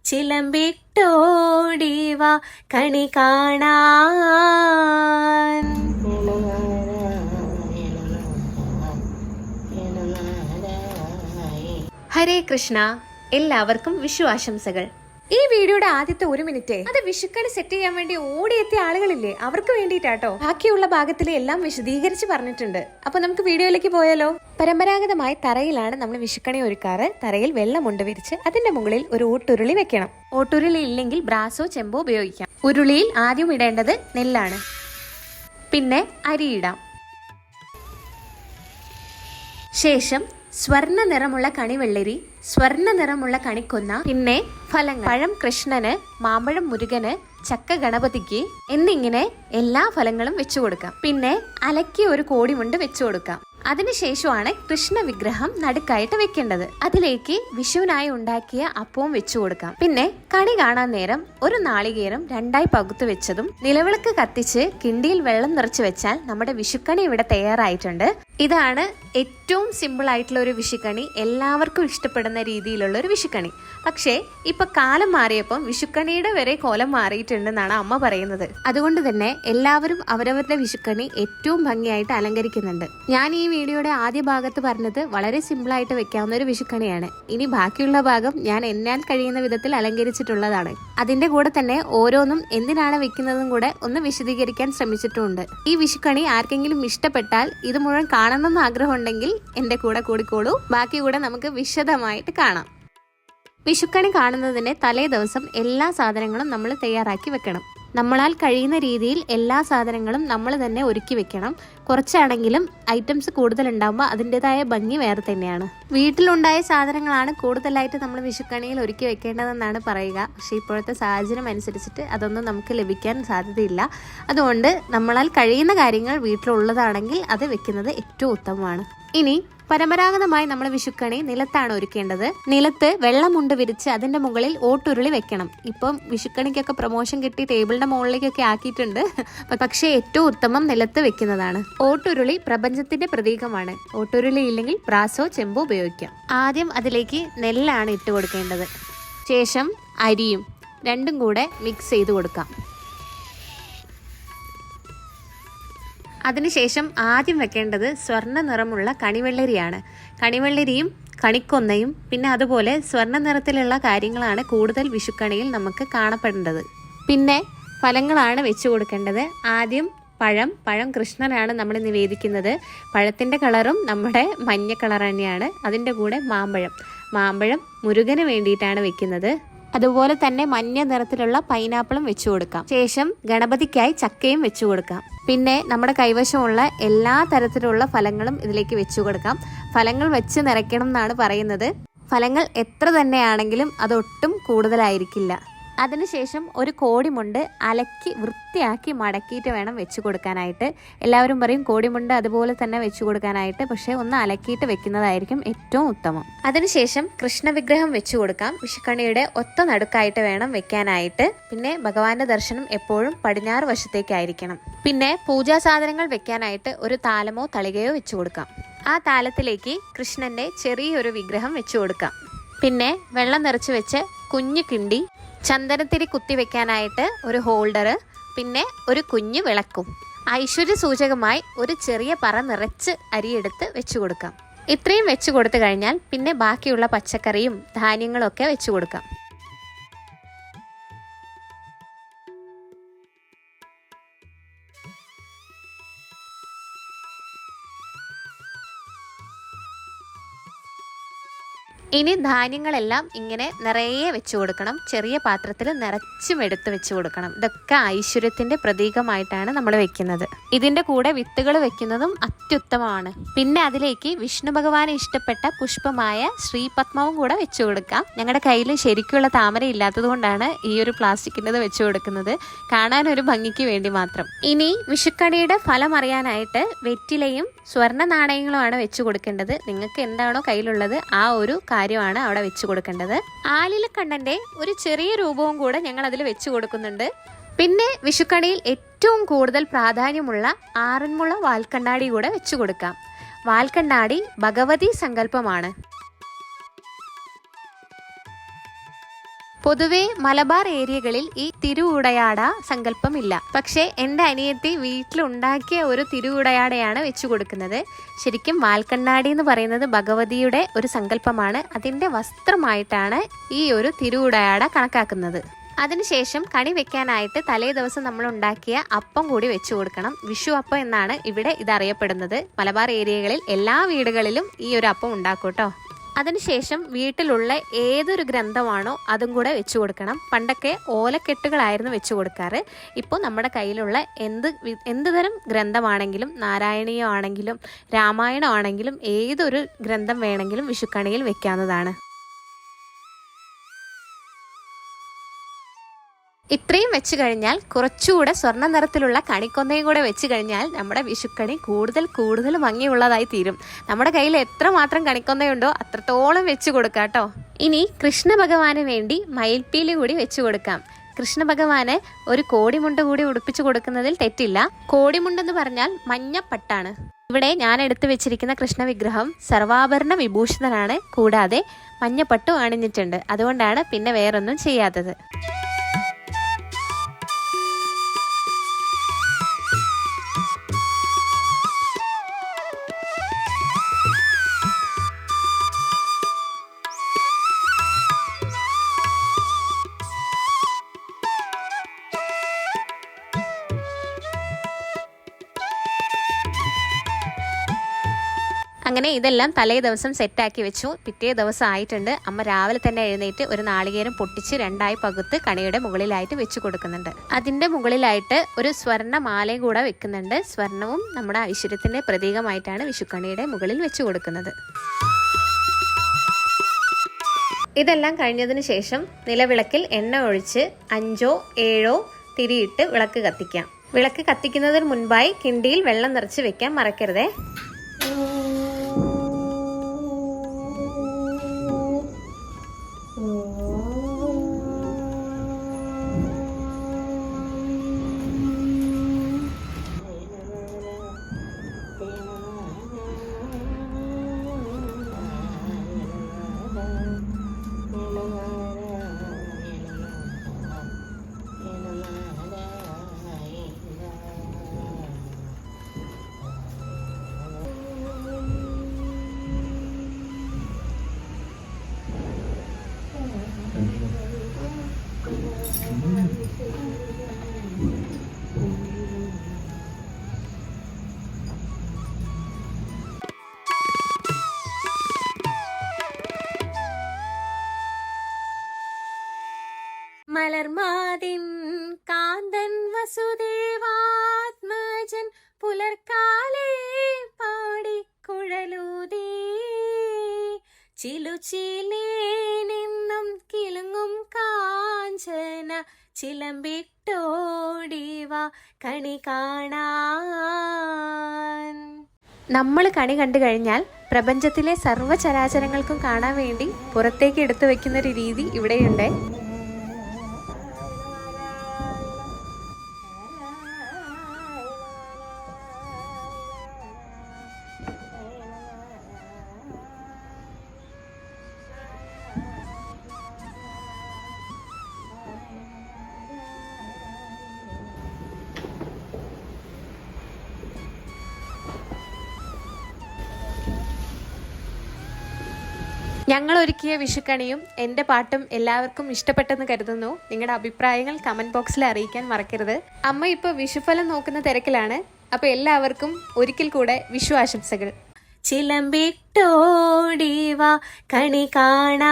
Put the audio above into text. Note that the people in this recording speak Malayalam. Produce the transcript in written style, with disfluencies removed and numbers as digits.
ചിലമ്പിട്ടോടിവാ കണി കാണാൻ. ഹരേ കൃഷ്ണ. എല്ലാവർക്കും വിഷു ആശംസകൾ. ഈ വീഡിയോയുടെ ആദ്യത്തെ 1 മിനിറ്റ് അത് വിഷുക്കണി സെറ്റ് ചെയ്യാൻ വേണ്ടി ഓടിയെത്തിയ ആളുകളില്ലേ, അവർക്ക് വേണ്ടിയിട്ടാട്ടോ. ബാക്കിയുള്ള ഭാഗത്തിൽ എല്ലാം വിശദീകരിച്ച് പറഞ്ഞിട്ടുണ്ട്. അപ്പൊ നമുക്ക് വീഡിയോയിലേക്ക് പോയാലോ. പരമ്പരാഗതമായി തറയിലാണ് നമ്മൾ വിഷുക്കണി ഒരുക്കാറ്. തറയിൽ വെള്ളമുണ്ട് വിരിച്ച് അതിന്റെ മുകളിൽ ഒരു ഓട്ടുരുളി വെക്കണം. ഓട്ടുരുളി ഇല്ലെങ്കിൽ ബ്രാസോ ചെമ്പോ ഉപയോഗിക്കാം. ഉരുളിയിൽ ആദ്യം ഇടേണ്ടത് നെല്ലാണ്, പിന്നെ അരിയിടാം. ശേഷം സ്വർണ്ണ നിറമുള്ള കണിവെള്ളരി, സ്വർണ്ണ നിറമുള്ള കണിക്കൊന്ന, പിന്നെ ഫലങ്ങൾ: പഴം കൃഷ്ണന്, മാമ്പഴം മുരുകന്, ചക്ക ഗണപതിക്ക് എന്നിങ്ങനെ എല്ലാ ഫലങ്ങളും വെച്ചു കൊടുക്കാം. പിന്നെ അലക്കി ഒരു കോടിമുണ്ട് വെച്ചു കൊടുക്കാം. അതിനുശേഷമാണ് കൃഷ്ണ വിഗ്രഹം നടുക്കായിട്ട് വെക്കേണ്ടത്. അതിലേക്ക് വിഷുവിനായി ഉണ്ടാക്കിയ അപ്പവും വെച്ചു കൊടുക്കാം. പിന്നെ കണി കാണാൻ നേരം ഒരു നാളികേരം 2ആയി പകുത്തു വെച്ചതും നിലവിളക്ക് കത്തിച്ച് കിണ്ടിയിൽ വെള്ളം നിറച്ച് വെച്ചാൽ നമ്മുടെ വിഷുക്കണി ഇവിടെ തയ്യാറായിട്ടുണ്ട്. ഇതാണ് ഏറ്റവും സിമ്പിൾ ആയിട്ടുള്ള ഒരു വിഷുക്കണി, എല്ലാവർക്കും ഇഷ്ടപ്പെടുന്ന രീതിയിലുള്ള ഒരു വിഷുക്കണി. പക്ഷേ ഇപ്പൊ കാലം മാറിയപ്പം വിഷുക്കണിയുടെ വരെ കോലം മാറിയിട്ടുണ്ടെന്നാണ് അമ്മ പറയുന്നത്. അതുകൊണ്ട് തന്നെ എല്ലാവരും അവരവരുടെ വിഷുക്കണി ഏറ്റവും ഭംഗിയായിട്ട് അലങ്കരിക്കുന്നുണ്ട്. ഞാൻ ഈ വീഡിയോയുടെ ആദ്യ ഭാഗത്ത് പറഞ്ഞത് വളരെ സിമ്പിളായിട്ട് വെക്കാവുന്ന ഒരു വിഷുക്കണിയാണ്. ഇനി ബാക്കിയുള്ള ഭാഗം ഞാൻ എന്നാൽ കഴിയുന്ന വിധത്തിൽ അലങ്കരിച്ചിട്ടുള്ളതാണ്. അതിന്റെ കൂടെ തന്നെ ഓരോന്നും എന്തിനാണ് വെക്കുന്നതും കൂടെ ഒന്ന് വിശദീകരിക്കാൻ ശ്രമിച്ചിട്ടുമുണ്ട്. ഈ വിഷുക്കണി ആർക്കെങ്കിലും ഇഷ്ടപ്പെട്ടാൽ ഇത് മുഴുവൻ കാണണമെന്ന് ആഗ്രഹമുണ്ടെങ്കിൽ എന്റെ കൂടെ കൂടിക്കോളൂ. ബാക്കി കൂടെ നമുക്ക് വിശദമായിട്ട് കാണാം. വിഷുക്കണി കാണുന്നതിന് തലേ ദിവസം എല്ലാ സാധനങ്ങളും നമ്മൾ തയ്യാറാക്കി വെക്കണം. നമ്മളാൽ കഴിയുന്ന രീതിയിൽ എല്ലാ സാധനങ്ങളും നമ്മൾ തന്നെ ഒരുക്കി വെക്കണം. കുറച്ചാണെങ്കിലും ഐറ്റംസ് കൂടുതൽ ഉണ്ടാകുമ്പോൾ അതിൻ്റെതായ ഭംഗി വേറെ തന്നെയാണ്. വീട്ടിലുണ്ടായ സാധനങ്ങളാണ് കൂടുതലായിട്ട് നമ്മൾ വിഷുക്കണിയിൽ ഒരുക്കി വെക്കേണ്ടതെന്നാണ് പറയുക. പക്ഷേ ഇപ്പോഴത്തെ സാഹചര്യം അനുസരിച്ചിട്ട് അതൊന്നും നമുക്ക് ലഭിക്കാൻ സാധ്യതയില്ല. അതുകൊണ്ട് നമ്മളാൽ കഴിയുന്ന കാര്യങ്ങൾ വീട്ടിലുള്ളതാണെങ്കിൽ അത് വെക്കുന്നത് ഏറ്റവും ഉത്തമമാണ്. ഇനി പരമ്പരാഗതമായി നമ്മൾ വിഷുക്കണി നിലത്താണ് ഒരുക്കേണ്ടത്. നിലത്ത് വെള്ളമുണ്ട് വിരിച്ച് അതിന്റെ മുകളിൽ ഓട്ടുരുളി വെക്കണം. ഇപ്പം വിഷുക്കണിക്കൊക്കെ പ്രൊമോഷൻ കിട്ടി ടേബിളിന്റെ മുകളിലേക്കൊക്കെ ആക്കിയിട്ടുണ്ട്. പക്ഷേ ഏറ്റവും ഉത്തമം നിലത്ത് വെക്കുന്നതാണ്. ഓട്ടുരുളി പ്രപഞ്ചത്തിന്റെ പ്രതീകമാണ്. ഓട്ടുരുളി ഇല്ലെങ്കിൽ ബ്രാസോ ചെമ്പോ ഉപയോഗിക്കാം. ആദ്യം അതിലേക്ക് നെല്ലാണ് ഇട്ട് കൊടുക്കേണ്ടത്. ശേഷം അരിയും രണ്ടും കൂടെ മിക്സ് ചെയ്ത് കൊടുക്കാം. അതിനുശേഷം ആദ്യം വെക്കേണ്ടത് സ്വർണ്ണ നിറമുള്ള കണിവെള്ളരിയാണ്. കണിവെള്ളരിയും കണിക്കൊന്നയും പിന്നെ അതുപോലെ സ്വർണ്ണ നിറത്തിലുള്ള കാര്യങ്ങളാണ് കൂടുതൽ വിഷുക്കണിയിൽ നമുക്ക് കാണപ്പെടേണ്ടത്. പിന്നെ ഫലങ്ങളാണ് വെച്ചു കൊടുക്കേണ്ടത്. ആദ്യം പഴം കൃഷ്ണനാണ് നമ്മൾ നിവേദിക്കുന്നത്. പഴത്തിൻ്റെ കളറും നമ്മുടെ മഞ്ഞ കളർ തന്നെയാണ്. അതിൻ്റെ കൂടെ മാമ്പഴം മുരുകന് വേണ്ടിയിട്ടാണ് വെക്കുന്നത്. അതുപോലെ തന്നെ മഞ്ഞ നിറത്തിലുള്ള പൈനാപ്പിളും വെച്ചു കൊടുക്കാം. ശേഷം ഗണപതിക്കായി ചക്കയും വെച്ചു കൊടുക്കാം. പിന്നെ നമ്മുടെ കൈവശമുള്ള എല്ലാ തരത്തിലുള്ള ഫലങ്ങളും ഇതിലേക്ക് വെച്ചു കൊടുക്കാം. ഫലങ്ങൾ വെച്ച് നിറയ്ക്കണം എന്നാണ് പറയുന്നത്. ഫലങ്ങൾ എത്ര തന്നെയാണെങ്കിലും അതൊട്ടും കൂടുതലായിരിക്കില്ല. അതിനുശേഷം ഒരു കോടിമുണ്ട് അലക്കി വൃത്തിയാക്കി മടക്കിയിട്ട് വേണം വെച്ച് കൊടുക്കാനായിട്ട്. എല്ലാവരും പറയും കോടിമുണ്ട് അതുപോലെ തന്നെ വെച്ച് കൊടുക്കാനായിട്ട്. പക്ഷേ ഒന്ന് അലക്കിയിട്ട് വെക്കുന്നതായിരിക്കും ഏറ്റവും ഉത്തമം. അതിനുശേഷം കൃഷ്ണ വിഗ്രഹം വെച്ചു കൊടുക്കാം. വിഷുക്കണിയുടെ ഒത്ത നടുക്കായിട്ട് വേണം വെക്കാനായിട്ട്. പിന്നെ ഭഗവാന്റെ ദർശനം എപ്പോഴും പടിഞ്ഞാറ് വശത്തേക്കായിരിക്കണം. പിന്നെ പൂജാ സാധനങ്ങൾ വെക്കാനായിട്ട് ഒരു താലമോ തളികയോ വെച്ചു കൊടുക്കാം. ആ താലത്തിലേക്ക് കൃഷ്ണന്റെ ചെറിയൊരു വിഗ്രഹം വെച്ചു കൊടുക്കാം. പിന്നെ വെള്ളം നിറച്ച് വെച്ച് കുഞ്ഞു കിണ്ടി, ചന്ദനത്തിരി കുത്തി വെക്കാനായിട്ട് ഒരു ഹോൾഡർ, പിന്നെ ഒരു കുഞ്ഞു വിളക്കും. ഐശ്വര്യ സൂചകമായി ഒരു ചെറിയ പറ നിറച്ച് അരിയെടുത്ത് വെച്ചു കൊടുക്കാം. ഇത്രയും വെച്ചു കൊടുത്തു കഴിഞ്ഞാൽ പിന്നെ ബാക്കിയുള്ള പച്ചക്കറിയും ധാന്യങ്ങളും ഒക്കെ വെച്ചു കൊടുക്കാം. ഇനി ധാന്യങ്ങളെല്ലാം ഇങ്ങനെ നിറയെ വെച്ചു കൊടുക്കണം. ചെറിയ പാത്രത്തിൽ നിറച്ചും എടുത്ത് വെച്ചു കൊടുക്കണം. ഇതൊക്കെ ഐശ്വര്യത്തിന്റെ പ്രതീകമായിട്ടാണ് നമ്മൾ വെക്കുന്നത്. ഇതിന്റെ കൂടെ വിത്തുകൾ വെക്കുന്നതും അത്യുത്തമമാണ്. പിന്നെ അതിലേക്ക് വിഷ്ണു ഭഗവാന് ഇഷ്ടപ്പെട്ട പുഷ്പമായ ശ്രീപത്മവും കൂടെ വെച്ചു കൊടുക്കാം. ഞങ്ങളുടെ കയ്യിൽ ശരിക്കുള്ള താമര ഇല്ലാത്തത് കൊണ്ടാണ് ഈ ഒരു പ്ലാസ്റ്റിക്കിൻ്റെത് വെച്ചു കൊടുക്കുന്നത്, കാണാൻ ഒരു ഭംഗിക്ക് വേണ്ടി മാത്രം. ഇനി വിഷുക്കണിയുടെ ഫലം അറിയാനായിട്ട് വെറ്റിലയും സ്വർണ്ണ നാണയങ്ങളുമാണ് വെച്ചു കൊടുക്കേണ്ടത്. നിങ്ങൾക്ക് എന്താണോ കയ്യിലുള്ളത് ആ ഒരു കാര്യമാണ് അവിടെ വെച്ചു കൊടുക്കേണ്ടത്. ആലിലക്കണ്ണന്റെ ഒരു ചെറിയ രൂപവും കൂടെ ഞങ്ങൾ അതിൽ വെച്ചു കൊടുക്കുന്നുണ്ട്. പിന്നെ വിഷുക്കണിയിൽ ഏറ്റവും കൂടുതൽ പ്രാധാന്യമുള്ള ആറന്മുള വാൽക്കണ്ണാടി കൂടെ വെച്ചു കൊടുക്കാം. വാൽക്കണ്ണാടി ഭഗവതി സങ്കല്പമാണ്. പൊതുവെ മലബാർ ഏരിയകളിൽ ഈ തിരുവുടയാട സങ്കല്പമില്ല. പക്ഷേ എൻ്റെ അനിയത്തി വീട്ടിലുണ്ടാക്കിയ ഒരു തിരുവുടയാടയാണ് വെച്ചു കൊടുക്കുന്നത്. ശരിക്കും വാൽക്കണ്ണാടി എന്ന് പറയുന്നത് ഭഗവതിയുടെ ഒരു സങ്കല്പമാണ്. അതിൻ്റെ വസ്ത്രമായിട്ടാണ് ഈ ഒരു തിരുവുടയാട കണക്കാക്കുന്നത്. അതിനുശേഷം കണി വെക്കാനായിട്ട് തലേ ദിവസം നമ്മൾ ഉണ്ടാക്കിയ അപ്പം കൂടി വെച്ചു കൊടുക്കണം. വിഷു അപ്പം എന്നാണ് ഇവിടെ ഇതറിയപ്പെടുന്നത്. മലബാർ ഏരിയകളിൽ എല്ലാ വീടുകളിലും ഈ ഒരു അപ്പം ഉണ്ടാക്കും കേട്ടോ. അതിനുശേഷം വീട്ടിലുള്ള ഏതൊരു ഗ്രന്ഥമാണോ അതും കൂടെ വെച്ചു കൊടുക്കണം. പണ്ടൊക്കെ ഓലക്കെട്ടുകളായിരുന്നു വെച്ചു കൊടുക്കാറ്. ഇപ്പോൾ നമ്മുടെ കയ്യിലുള്ള എന്ത് തരം ഗ്രന്ഥമാണെങ്കിലും, നാരായണീയം ആണെങ്കിലും രാമായണം ആണെങ്കിലും ഏതൊരു ഗ്രന്ഥം വേണമെങ്കിലും വിഷുക്കണിയിൽ വെക്കാവുന്നതാണ്. ഇത്രയും വെച്ച് കഴിഞ്ഞാൽ കുറച്ചുകൂടെ സ്വർണ്ണ നിറത്തിലുള്ള കണിക്കൊന്നയും കൂടെ വെച്ച് കഴിഞ്ഞാൽ നമ്മുടെ വിഷുക്കണി കൂടുതൽ ഭംഗിയുള്ളതായി തീരും. നമ്മുടെ കയ്യിൽ എത്രമാത്രം കണിക്കൊന്നയുണ്ടോ അത്രത്തോളം വെച്ച് കൊടുക്കാം കേട്ടോ. ഇനി കൃഷ്ണ ഭഗവാന് വേണ്ടി മയിൽപ്പീലി കൂടി വെച്ച് കൊടുക്കാം. കൃഷ്ണ ഭഗവാന് ഒരു കോടിമുണ്ട് കൂടി ഉടുപ്പിച്ചു കൊടുക്കുന്നതിൽ തെറ്റില്ല. കോടിമുണ്ടെന്ന് പറഞ്ഞാൽ മഞ്ഞപ്പട്ടാണ്. ഇവിടെ ഞാൻ എടുത്തു വെച്ചിരിക്കുന്ന കൃഷ്ണ വിഗ്രഹം സർവാഭരണ വിഭൂഷിതനാണ്. കൂടാതെ മഞ്ഞപ്പട്ടും അണിഞ്ഞിട്ടുണ്ട്. അതുകൊണ്ടാണ് പിന്നെ വേറൊന്നും ചെയ്യാത്തത്. അങ്ങനെ ഇതെല്ലാം തലേ ദിവസം സെറ്റാക്കി വെച്ചു. പിറ്റേ ദിവസം ആയിട്ടുണ്ട്. അമ്മ രാവിലെ തന്നെ എഴുന്നേറ്റ് ഒരു നാളികേരം പൊട്ടിച്ച് രണ്ടായി പകുത്ത് കണിയുടെ മുകളിലായിട്ട് വെച്ച് കൊടുക്കുന്നുണ്ട്. അതിൻ്റെ മുകളിലായിട്ട് ഒരു സ്വർണ്ണ മാലയും കൂടെ വെക്കുന്നുണ്ട്. സ്വർണവും നമ്മുടെ ഐശ്വര്യത്തിൻ്റെ പ്രതീകമായിട്ടാണ് വിഷുക്കണിയുടെ മുകളിൽ വെച്ച് കൊടുക്കുന്നത്. ഇതെല്ലാം കഴിഞ്ഞതിന് ശേഷം നിലവിളക്കിൽ എണ്ണ ഒഴിച്ച് 5 7 തിരിയിട്ട് വിളക്ക് കത്തിക്കാം. വിളക്ക് കത്തിക്കുന്നതിന് മുൻപായി കിണ്ടിയിൽ വെള്ളം നിറച്ച് വെക്കാൻ മറക്കരുതേ. മലർമാതിൻ കാന്തൻ വസുദേവാത്മജൻ പുലർക്കാലേ പാടിക്കുഴലൂതേ ചിലുചിലേനെന്നും കിലുങ്ങും കാഞ്ചന ചിലമ്പിട്ടോടിവ കണി കാണാൻ. നമ്മൾ കണി കണ്ടു കഴിഞ്ഞാൽ പ്രപഞ്ചത്തിലെ സർവ്വചരാചരങ്ങൾക്കും കാണാൻ വേണ്ടി പുറത്തേക്ക് എടുത്തു വെക്കുന്ന ഒരു രീതി ഇവിടെയുണ്ട്. ഞങ്ങൾ ഒരുക്കിയ വിഷുക്കണിയും എൻ്റെ പാട്ടും എല്ലാവർക്കും ഇഷ്ടപ്പെട്ടെന്ന് കരുതുന്നു. നിങ്ങളുടെ അഭിപ്രായങ്ങൾ കമൻറ്റ് ബോക്സിൽ അറിയിക്കാൻ മറക്കരുത്. അമ്മ ഇപ്പോൾ വിഷുഫലം നോക്കുന്ന തിരക്കിലാണ്. അപ്പോൾ എല്ലാവർക്കും ഒരിക്കൽ കൂടെ വിഷു ആശംസകൾ. ചിലമ്പിട്ടോടിവ കണി കാണാൻ.